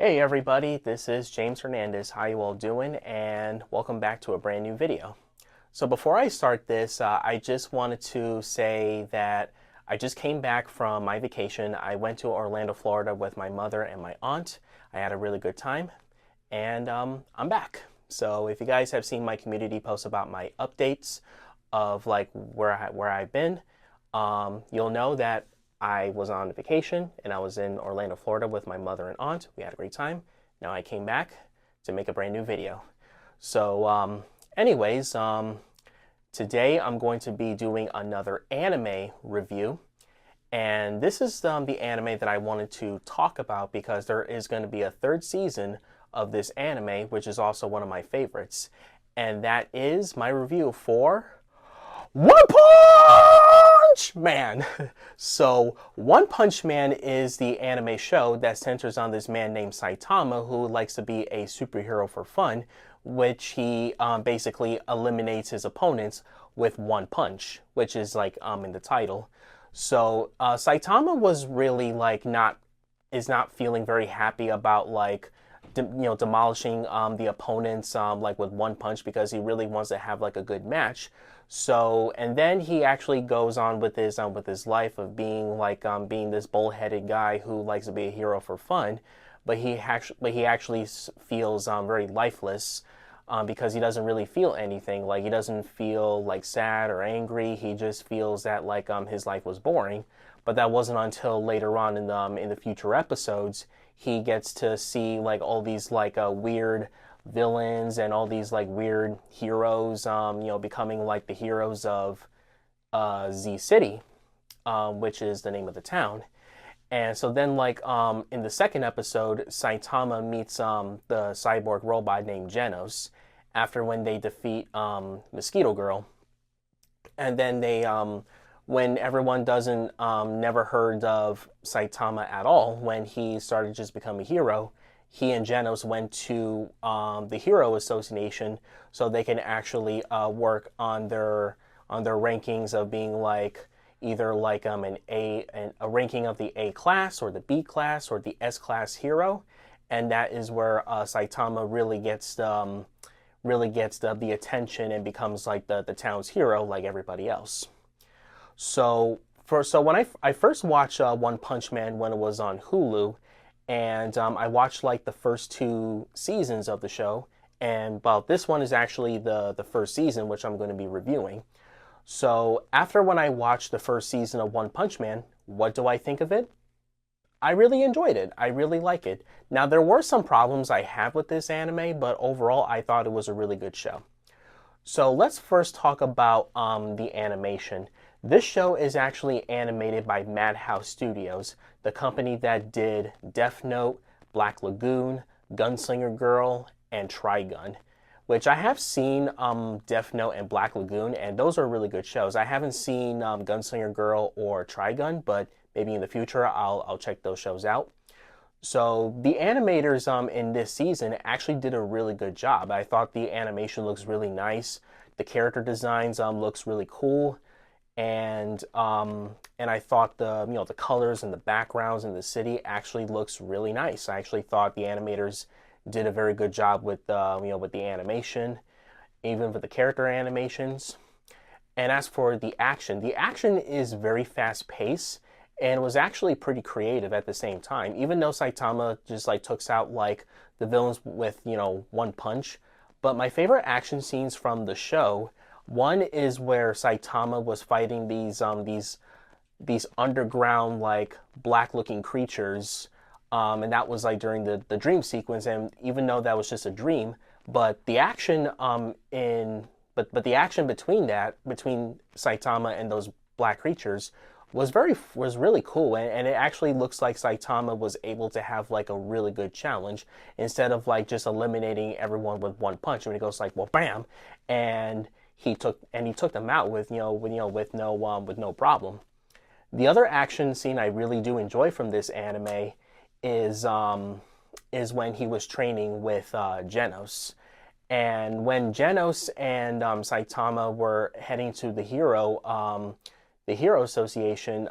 Hey everybody, this is James Hernandez. How you all doing? And welcome back to a brand new video. So before I start this, I just wanted to say that I just came back from my vacation. I went to Orlando, Florida with my mother and my aunt. I had a really good time, and I'm back. So if you guys have seen my community posts about my updates of like where I've been, you'll know that I was on vacation and I was in Orlando, Florida with my mother and aunt. We had a great time. Now I came back to make a brand new video. So, anyways, today I'm going to be doing another anime review. And this is the anime that I wanted to talk about because there is going to be a third season of this anime, which is also one of my favorites. And that is my review for One Punch Man! So, One Punch Man is the anime show that centers on this man named Saitama who likes to be a superhero for fun, which he basically eliminates his opponents with one punch, which is like in the title. So, Saitama was really like not feeling very happy about like demolishing the opponents like with one punch because he really wants to have like a good match. So and then he actually goes on with his life of being like being this bullheaded guy who likes to be a hero for fun, but he actually feels very lifeless because he doesn't really feel anything. Like he doesn't feel like sad or angry. He just feels that like his life was boring. But that wasn't until later on in the future episodes he gets to see like all these like weird villains and all these like weird heroes, becoming like the heroes of Z City, which is the name of the town. And so then, like in the second episode, Saitama meets the cyborg robot named Genos after when they defeat Mosquito Girl, and then they when everyone doesn't never heard of Saitama at all, when he started just become a hero, he and Genos went to the Hero Association so they can actually work on their rankings of being like either like a ranking of the A class or the B class or the S class hero, and that is where Saitama really gets the attention and becomes like the town's hero like everybody else. So when I first watched One Punch Man when it was on Hulu, and I watched like the first two seasons of the show, and well, this one is actually the first season, which I'm going to be reviewing. So after when I watched the first season of One Punch Man, what do I think of it? I really enjoyed it. I really like it. Now there were some problems I have with this anime, but overall I thought it was a really good show. So let's first talk about the animation. This show is actually animated by Madhouse Studios, the company that did Death Note, Black Lagoon, Gunslinger Girl, and Trigun, which I have seen Death Note and Black Lagoon, and those are really good shows. I haven't seen Gunslinger Girl or Trigun, but maybe in the future I'll check those shows out. So the animators in this season actually did a really good job. I thought the animation looks really nice. The character designs looks really cool, and I thought the colors and the backgrounds in the city actually looks really nice. I actually thought the animators did a very good job with with the animation, even with the character animations. And as for the action is very fast paced and was actually pretty creative at the same time. Even though Saitama just like takes out like the villains with one punch, but my favorite action scenes from the show, one is where Saitama was fighting these underground like black looking creatures, and that was like during the dream sequence. And even though that was just a dream, but the action but the action between Saitama and those black creatures was really cool, and it actually looks like Saitama was able to have like a really good challenge instead of like just eliminating everyone with one punch. When he goes like, well, bam, and he took them out with with no problem. The other action scene I really do enjoy from this anime is when he was training with Genos. And when Genos and Saitama were heading to the Hero Association,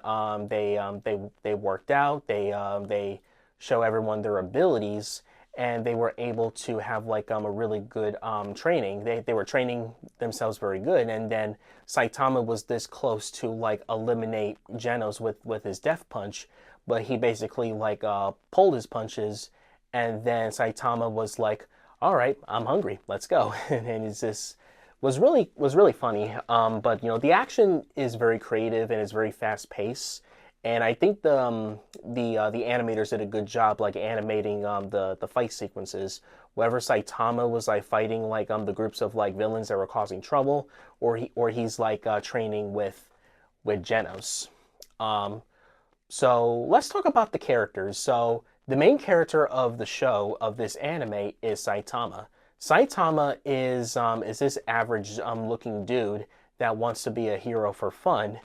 they worked out. They show everyone their abilities, and they were able to have like a really good training. They were training themselves very good, and then Saitama was this close to like eliminate Genos with his death punch, but he basically like pulled his punches, and then Saitama was like, "All right, I'm hungry. Let's go." And it's just was really funny. But you know, the action is very creative and it's very fast paced. And I think the animators did a good job like animating the fight sequences. Whether Saitama was like fighting like the groups of like villains that were causing trouble, or he's like training with Genos. Um, so let's talk about the characters. So the main character of the show of this anime is Saitama. Saitama is this average looking dude that wants to be a hero for fun,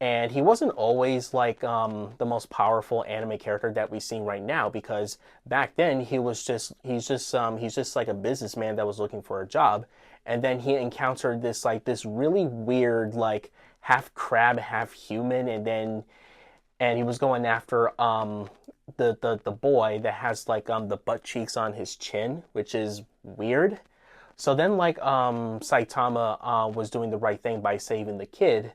and he wasn't always like the most powerful anime character that we've seen right now, because back then he's just like a businessman that was looking for a job, and then he encountered this really weird like half crab half human, and he was going after the boy that has like the butt cheeks on his chin, which is weird. So then like Saitama was doing the right thing by saving the kid,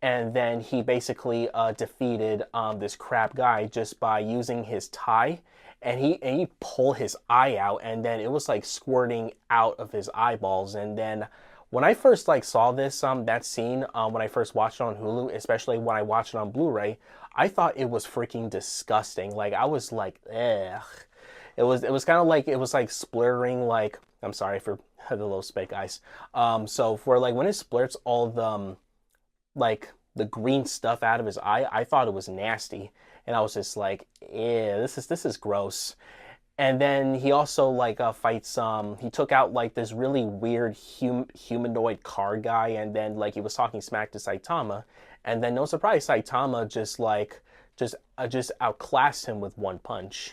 and then he basically defeated this crab guy just by using his tie, and he pulled his eye out, and then it was like squirting out of his eyeballs. And then when I first like saw this that scene when I first watched it on Hulu, especially when I watched it on Blu-ray, I thought it was freaking disgusting. Like I was like, ugh. It was kind of like it was like splurting. Like, I'm sorry for the little spit, guys. So for like when it splurts all the like the green stuff out of his eye, I thought it was nasty, and I was just like, yeah, this is gross. And then he also like fights he took out like this really weird humanoid car guy, and then like he was talking smack to Saitama, and then no surprise Saitama just outclassed him with one punch.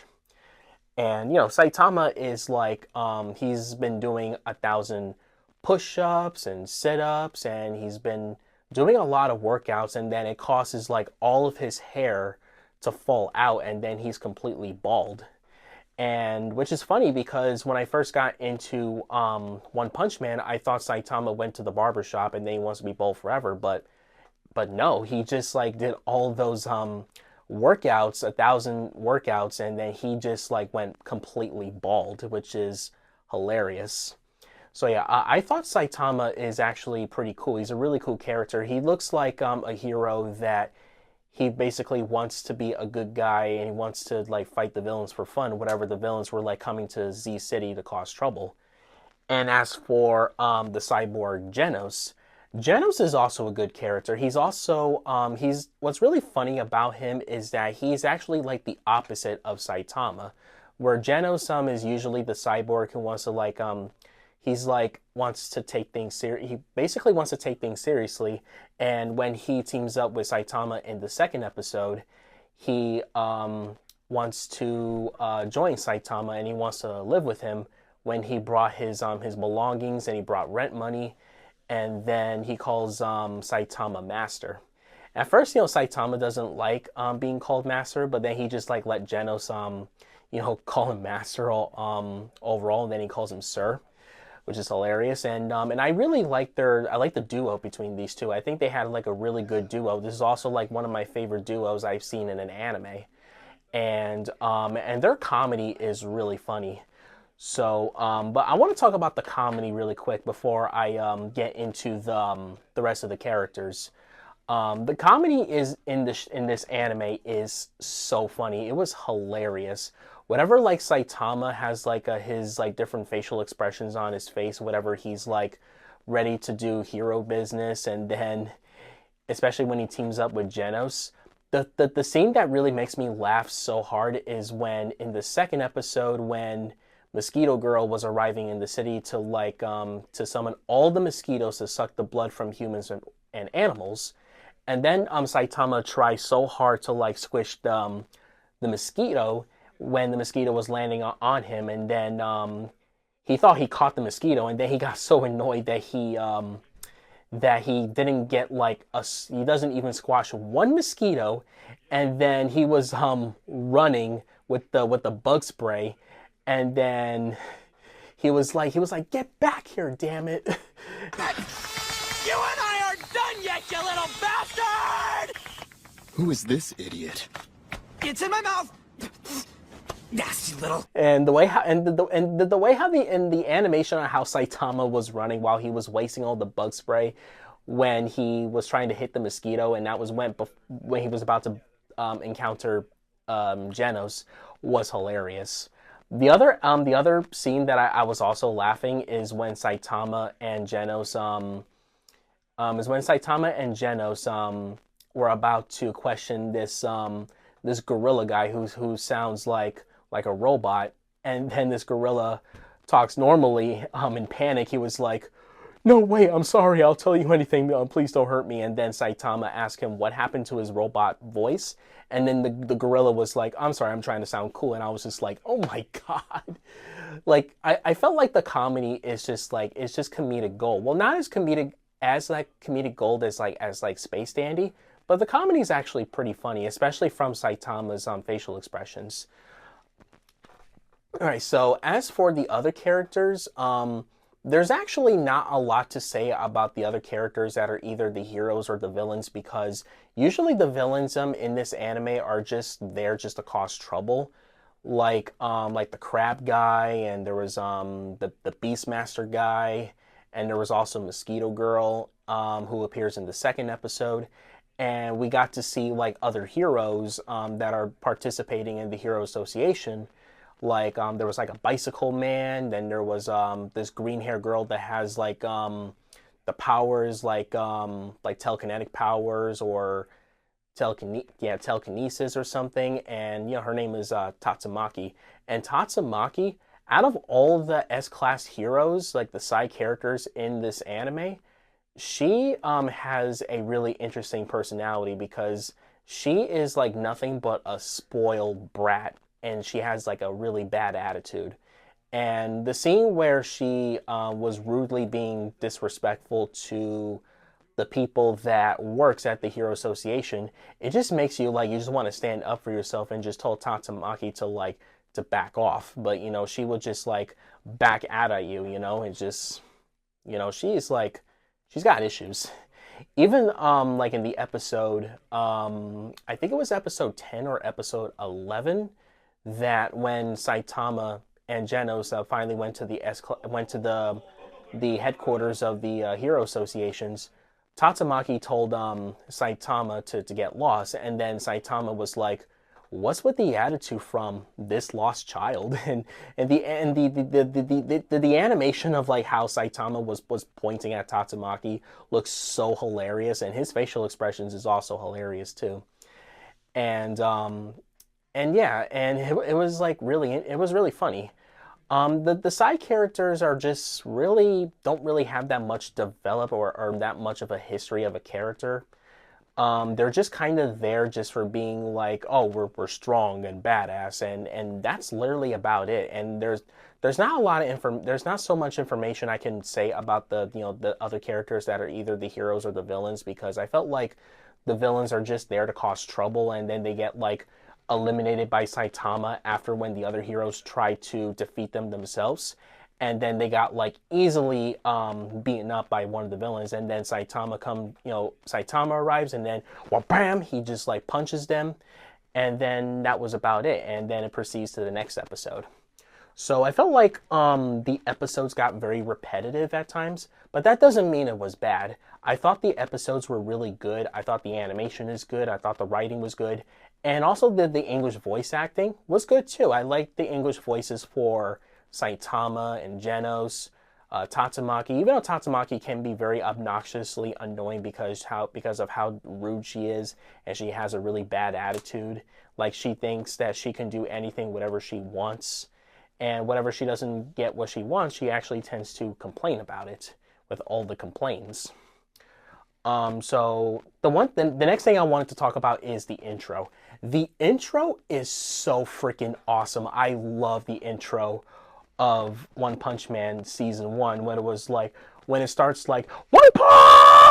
And you know, Saitama is like he's been doing 1,000 push-ups and sit-ups, and he's been doing a lot of workouts, and then it causes like all of his hair to fall out, and then he's completely bald. And which is funny because when I first got into One Punch Man, I thought Saitama went to the barber shop and then he wants to be bald forever, but no, he just like did all those workouts, 1,000 workouts, and then he just like went completely bald, which is hilarious. So yeah, I thought Saitama is actually pretty cool. He's a really cool character. He looks like a hero that he basically wants to be a good guy, and he wants to like fight the villains for fun, whatever the villains were like coming to Z City to cause trouble. And as for the cyborg Genos, Genos is also a good character. He's also he's what's really funny about him is that he's actually like the opposite of Saitama, where Genos is usually the cyborg who wants to like he's like wants to take things he basically wants to take things seriously. And when he teams up with Saitama in the second episode, he wants to join Saitama, and he wants to live with him when he brought his belongings, and he brought rent money, and then he calls Saitama master. At first, you know, Saitama doesn't like being called master, but then he just like let Genos you know, call him master overall, and then he calls him sir, which is hilarious. And I really like I like the duo between these two. I think they had like a really good duo. This is also like one of my favorite duos I've seen in an anime, and their comedy is really funny. So, but I want to talk about the comedy really quick before I get into the rest of the characters. The comedy is in this anime is so funny. It was hilarious. Whenever like Saitama has like his like different facial expressions on his face, whatever he's like ready to do hero business, and then especially when he teams up with Genos, the scene that really makes me laugh so hard is when in the second episode when Mosquito Girl was arriving in the city to like to summon all the mosquitoes to suck the blood from humans and animals. And then Saitama tries so hard to like squish the mosquito when the mosquito was landing on him, and then he thought he caught the mosquito, and then he got so annoyed that that he didn't get like he doesn't even squash one mosquito, and then he was running with the bug spray, and then he was like, get back here, damn it. You and I aren't done yet, you little bastard! Who is this idiot? It's in my mouth! Nasty little... And the way how the way how the animation on how Saitama was running while he was wasting all the bug spray when he was trying to hit the mosquito, and that was when he was about to encounter Genos, was hilarious. The other scene that I was also laughing is when Saitama and Genos were about to question this gorilla guy who sounds like a robot, and then this gorilla talks normally. In panic, he was like, "No, wait, I'm sorry, I'll tell you anything, please don't hurt me." And then Saitama asked him what happened to his robot voice, and then the gorilla was like, "I'm sorry, I'm trying to sound cool." And I was just like, oh my god. Like, I felt like the comedy is just like, it's just comedic gold. Well, not as comedic gold as Space Dandy, but the comedy is actually pretty funny, especially from Saitama's facial expressions. All right, so as for the other characters, there's actually not a lot to say about the other characters that are either the heroes or the villains, because usually the villains in this anime are just there just to cause trouble. Like the crab guy, and there was the Beastmaster guy, and there was also Mosquito Girl, who appears in the second episode. And we got to see like other heroes that are participating in the Hero Association. Like there was like a bicycle man, then there was this green hair girl that has like the powers like telekinetic powers or telekinesis or something, and her name is Tatsumaki. And Tatsumaki, out of all the S-class heroes, like the side characters in this anime, she has a really interesting personality, because she is like nothing but a spoiled brat, and she has like a really bad attitude. And the scene where she was rudely being disrespectful to the people that works at the Hero Association, it just makes you like, you just want to stand up for yourself and just tell Tatsumaki to back off. But she would just like back at you, and just she's got issues. Even like in the episode, I think it was episode 10 or episode 11, that when Saitama and Genos finally went to the headquarters of the Hero Associations, Tatsumaki told Saitama to get lost, and then Saitama was like, "What's with the attitude from this lost child?" And the animation of like how Saitama was pointing at Tatsumaki looks so hilarious, and his facial expressions is also hilarious too. And yeah, and it was like it was really funny. The side characters are just don't really have that much develop or that much of a history of a character. They're just kind of there just for being like, oh, we're strong and badass, and that's literally about it. And there's not a lot of there's not so much information I can say about the other characters that are either the heroes or the villains, because I felt like the villains are just there to cause trouble, and then they get like eliminated by Saitama after when the other heroes try to defeat them themselves, and then they got like easily beaten up by one of the villains, and then Saitama arrives, and then bam, he just like punches them, and then that was about it, and then it proceeds to the next episode. So I felt like the episodes got very repetitive at times, but that doesn't mean it was bad. I thought the episodes were really good. I thought the animation is good. I thought the writing was good. And also the English voice acting was good too. I liked the English voices for Saitama and Genos, Tatsumaki. Even though Tatsumaki can be very obnoxiously annoying because of how rude she is, and she has a really bad attitude. Like, she thinks that she can do anything, whatever she wants. And whenever she doesn't get what she wants, she actually tends to complain about it with all the complaints. So the next thing I wanted to talk about is the intro. The intro is so freaking awesome. I love the intro of One Punch Man season 1, when it starts like, One Punch!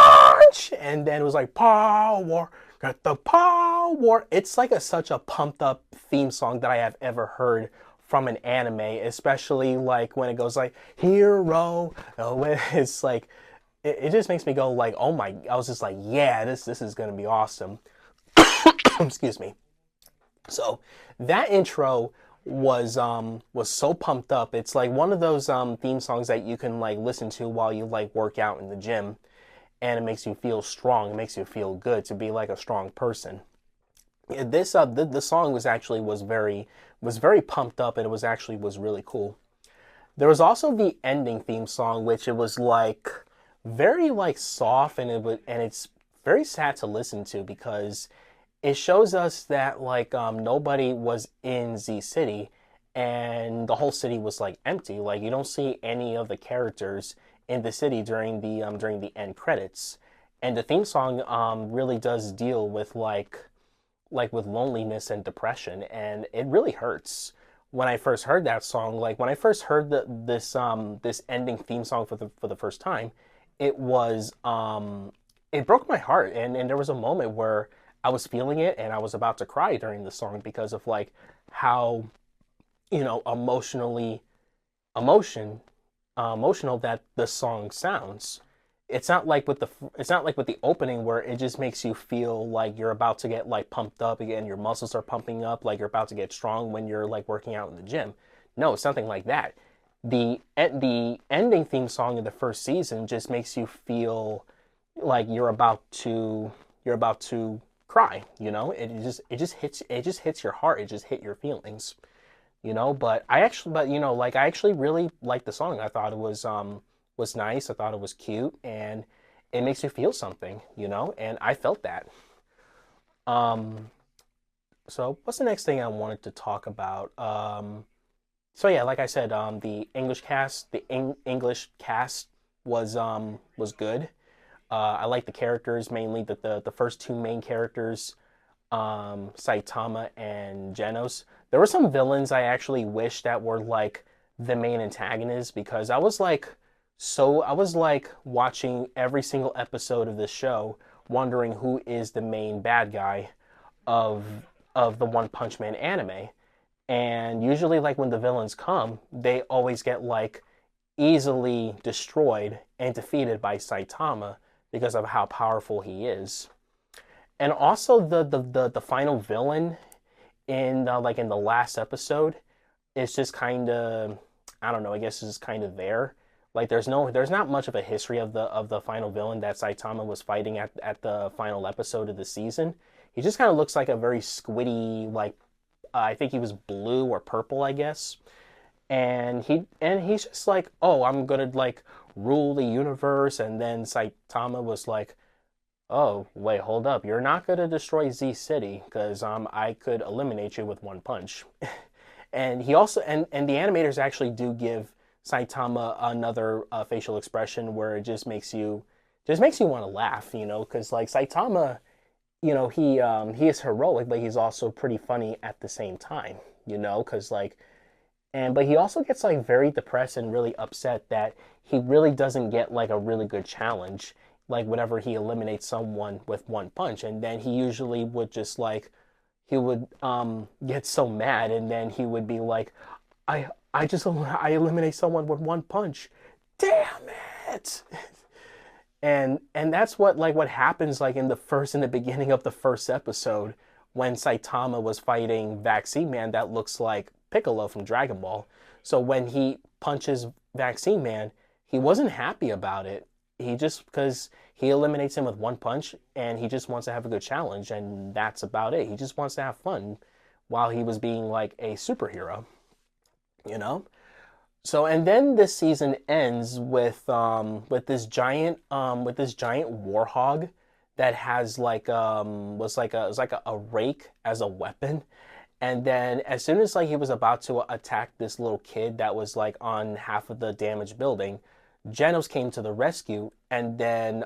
punch, and then it was like power, get the power. It's like such a pumped up theme song that I have ever heard from an anime, especially like when it goes like hero. When it's like it just makes me go like, oh my! I was just like, yeah, this is gonna be awesome. Excuse me. So that intro was so pumped up. It's like one of those theme songs that you can like listen to while you like work out in the gym, and it makes you feel strong. It makes you feel good to be like a strong person. This the song was very pumped up, and it was really cool. There was also the ending theme song, which it was like very like soft, and it's very sad to listen to because it shows us that like nobody was in Z City, and the whole city was like empty. Like you don't see any of the characters in the city during the end credits, and the theme song really does deal with like with loneliness and depression, and it really hurts. When I first heard that song, like when I first heard this ending theme song for the first time, it was it broke my heart, and there was a moment where I was feeling it and I was about to cry during the song because of like how emotional that the song sounds. It's not like with the opening where it just makes you feel like you're about to get like pumped up again, your muscles are pumping up, like you're about to get strong when you're like working out in the gym. No, it's something like that. The ending theme song of the first season just makes you feel like you're about to cry. It just hits your heart. It just hit your feelings. But I actually really liked the song. I thought it was nice. I thought it was cute, and it makes you feel something, and I felt that. Um, so what's the next thing I wanted to talk about? So yeah, like I said, the English cast was good. I like the characters, mainly the first two main characters, Saitama and Genos. There were some villains I actually wish that were like the main antagonists because I was like watching every single episode of this show, wondering who is the main bad guy of the One Punch Man anime. And usually like when the villains come, they always get like easily destroyed and defeated by Saitama because of how powerful he is. And also the final villain in like in the last episode is just kind of, I don't know, I guess it's just kind of there. Like there's not much of a history of the final villain that Saitama was fighting at the final episode of the season. He just kind of looks like a very squiddy, like I think he was blue or purple, I guess. And he's just like, oh, I'm gonna like rule the universe. And then Saitama was like, oh, wait, hold up, you're not gonna destroy Z City because I could eliminate you with one punch. And he also and the animators actually do give Saitama another facial expression where it just makes you want to laugh, because like Saitama, he is heroic, but he's also pretty funny at the same time, because like, but he also gets like very depressed and really upset that he really doesn't get like a really good challenge, like whenever he eliminates someone with one punch, and then he usually would just like he would get so mad, and then he would be like, I eliminate someone with one punch. Damn it. And that's what happens like in the beginning of the first episode when Saitama was fighting Vaccine Man that looks like Piccolo from Dragon Ball. So when he punches Vaccine Man, he wasn't happy about it. He just because he eliminates him with one punch and he just wants to have a good challenge, and that's about it. He just wants to have fun while he was being like a superhero, you know? So and then this season ends with this giant warhog that has like was like a rake as a weapon. And then as soon as like he was about to attack this little kid that was like on half of the damaged building, Genos came to the rescue. And then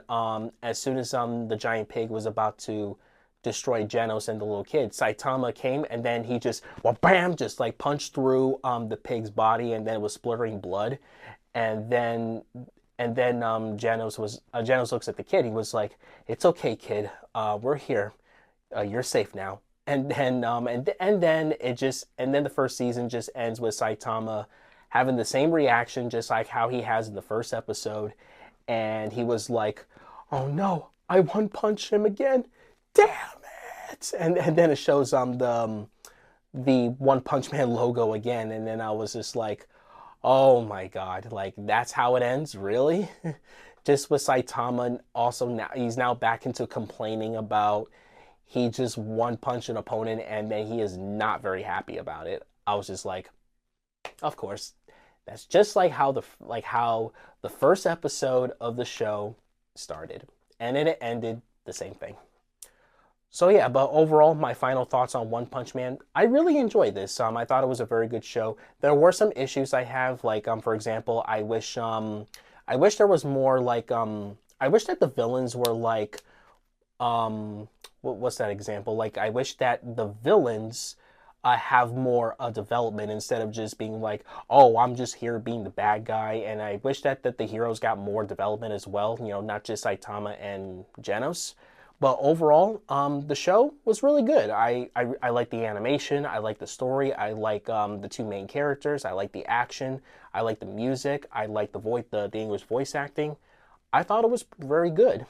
as soon as the giant pig was about to destroy Genos and the little kid, Saitama came, and then he just, well, bam, just like punched through the pig's body, and then it was splattering blood. And then And then Janos looks at the kid. He was like, "It's okay, kid. We're here. You're safe now." And then and then the first season just ends with Saitama having the same reaction, just like how he has in the first episode. And he was like, "Oh no, I one punch him again. Damn it!" And then it shows the One Punch Man logo again, and then I was just like, oh my god, like that's how it ends, really? Just with Saitama, and also now he's now back into complaining about he just one punch an opponent and then he is not very happy about it. I was just like, of course, that's just like how the first episode of the show started, and then it ended the same thing. So yeah, but overall, my final thoughts on One Punch Man. I really enjoyed this. I thought it was a very good show. There were some issues I have, like for example, I wish there was more like I wish that the villains were like what's that example? Like I wish that the villains have more development instead of just being like, oh, I'm just here being the bad guy. And I wish that the heroes got more development as well. You know, not just Saitama and Genos. But overall, the show was really good. I like the animation. I like the story. I like the two main characters. I like the action. I like the music. I like the English voice acting. I thought it was very good.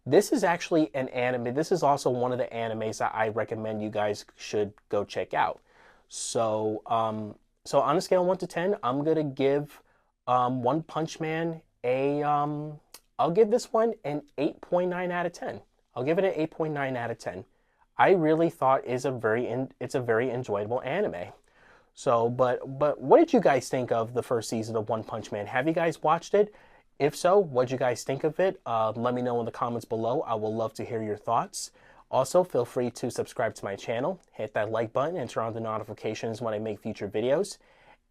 This is actually an anime. This is also one of the animes that I recommend you guys should go check out. So, so on a scale of 1 to 10, I'm gonna give One Punch Man a I'll give this one an 8.9 out of 10. I'll give it an 8.9 out of 10. I really thought it's a very enjoyable anime. So, but what did you guys think of the first season of One Punch Man? Have you guys watched it? If so, what did you guys think of it? Let me know in the comments below. I will love to hear your thoughts. Also, feel free to subscribe to my channel, hit that like button, and turn on the notifications when I make future videos.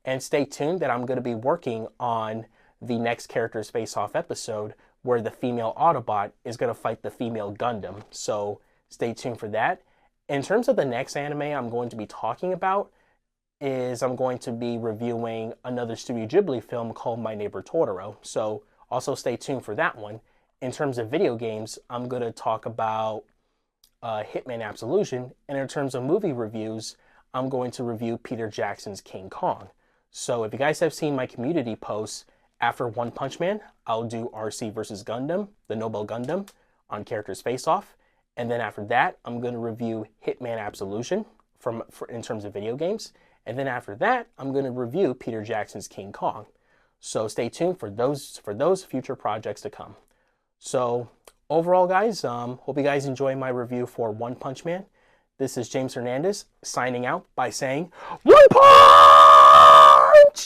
And stay tuned that I'm going to be working on the next Characters Face Off episode where the female Autobot is going to fight the female Gundam. So stay tuned for that. In terms of the next anime I'm going to be talking about is I'm going to be reviewing another Studio Ghibli film called My Neighbor Totoro. So also stay tuned for that one. In terms of video games, I'm going to talk about Hitman Absolution. And in terms of movie reviews, I'm going to review Peter Jackson's King Kong. So if you guys have seen my community posts, after One Punch Man, I'll do RC vs. Gundam, the Nobel Gundam, on Characters Face Off. And then after that, I'm going to review Hitman Absolution in terms of video games. And then after that, I'm going to review Peter Jackson's King Kong. So stay tuned for those future projects to come. So overall, guys, hope you guys enjoy my review for One Punch Man. This is James Hernandez signing out by saying, One Punch!